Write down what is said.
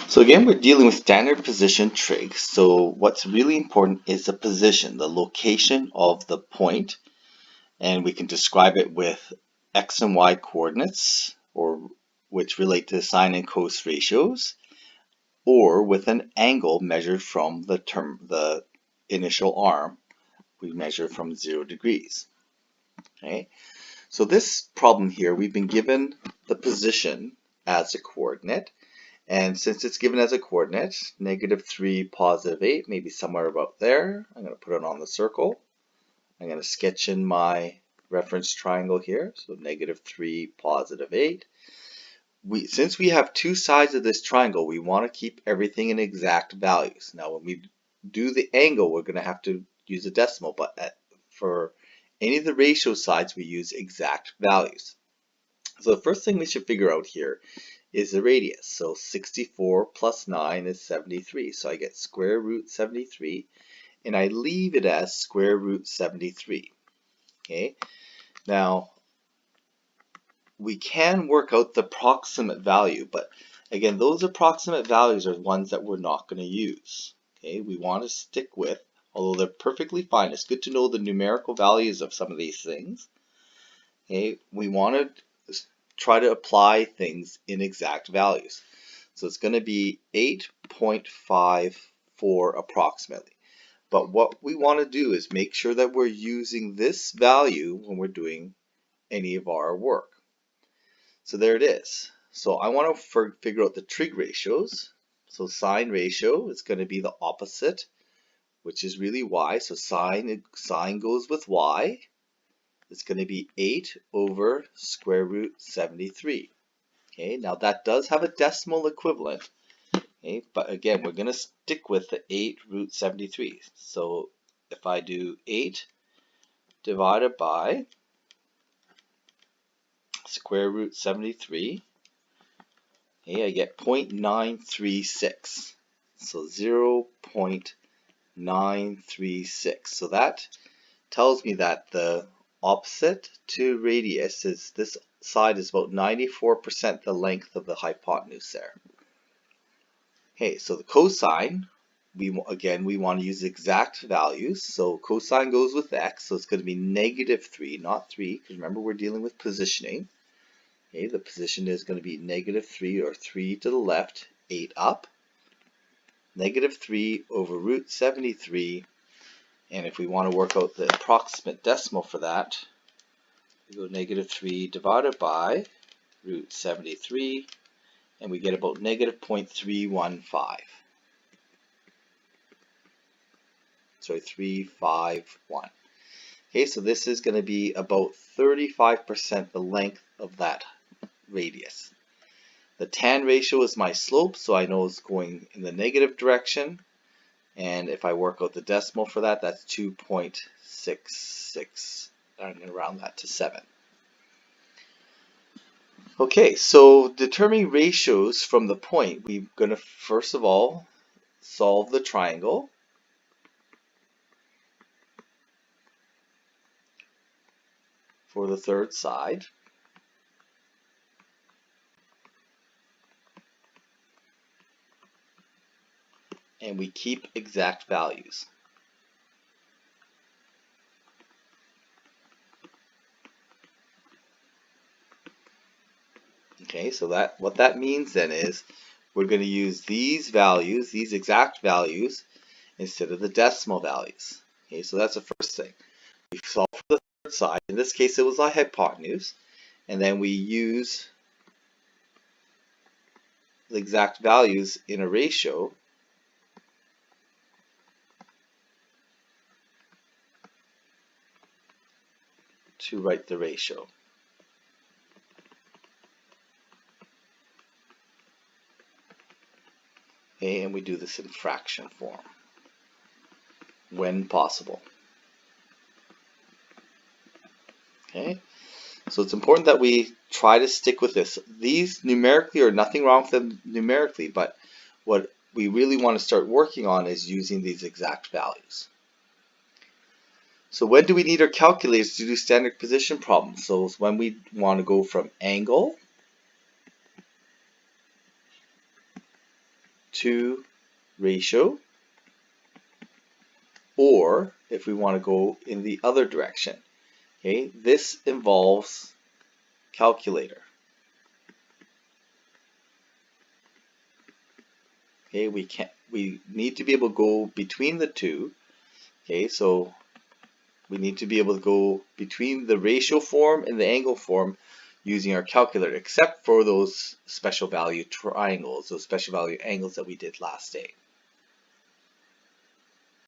So again, we're dealing with standard position trig. So what's really important is the position, the location of the point, and we can describe it with x and y coordinates, or which relate to sine and cos ratios, or with an angle measured from the initial arm. We measure from 0 degrees. Okay, so this problem here, we've been given the position as a coordinate. And since it's given as a coordinate, -3, +8, maybe somewhere about there, I'm going to put it on the circle. I'm going to sketch in my reference triangle here. So -3, +8. Since we have two sides of this triangle, we want to keep everything in exact values. Now, when we do the angle, we're going to have to use a decimal, but for any of the ratio sides, we use exact values. So the first thing we should figure out here is the radius. So 64 plus 9 is 73. So I get square root 73, and I leave it as square root 73. Okay. Now, we can work out the approximate value, but again, those approximate values are ones that we're not going to use. Okay. We want to stick with, although they're perfectly fine. It's good to know the numerical values of some of these things. Okay. We want to try to apply things in exact values. So it's going to be 8.54 approximately. But what we want to do is make sure that we're using this value when we're doing any of our work. So there it is. So I want to figure out the trig ratios. So sine ratio is going to be the opposite, which is really y. So sine goes with y. It's going to be 8 over square root 73. Okay, now that does have a decimal equivalent. Okay, but again, we're going to stick with the 8 root 73. So if I do 8 divided by square root 73, okay, I get 0.936. So 0.936. So that tells me that the opposite to radius is this side is about 94% the length of the hypotenuse there. Okay, so the cosine, we want to use exact values. So cosine goes with x, so it's going to be -3, not 3, because remember we're dealing with positioning. Okay, the position is going to be -3, or 3 to the left, 8 up. -3 over root 73, and if we want to work out the approximate decimal for that, we go -3 divided by root 73, and we get about -0.315. Sorry, 351. Okay, so this is going to be about 35% the length of that radius. The tan ratio is my slope, so I know it's going in the negative direction. And if I work out the decimal for that, that's 2.66. I'm going to round that to 7. Okay, so determining ratios from the point, we're going to first of all solve the triangle. For the third side. And we keep exact values. Okay, so what that means then is we're going to use these values, these exact values, instead of the decimal values. Okay, so that's the first thing. We solve for the third side. In this case, it was a hypotenuse. And then we use the exact values in a ratio to write the ratio. Okay, and we do this in fraction form when possible. Okay, so it's important that we try to stick with this. These numerically are nothing wrong with them numerically, but what we really want to start working on is using these exact values. So when do we need our calculators to do standard position problems? So it's when we want to go from angle to ratio, or if we want to go in the other direction. Okay, this involves calculator. Okay, we need to be able to go between the two. Okay, so we need to be able to go between the ratio form and the angle form using our calculator, except for those special value triangles, those special value angles that we did last day.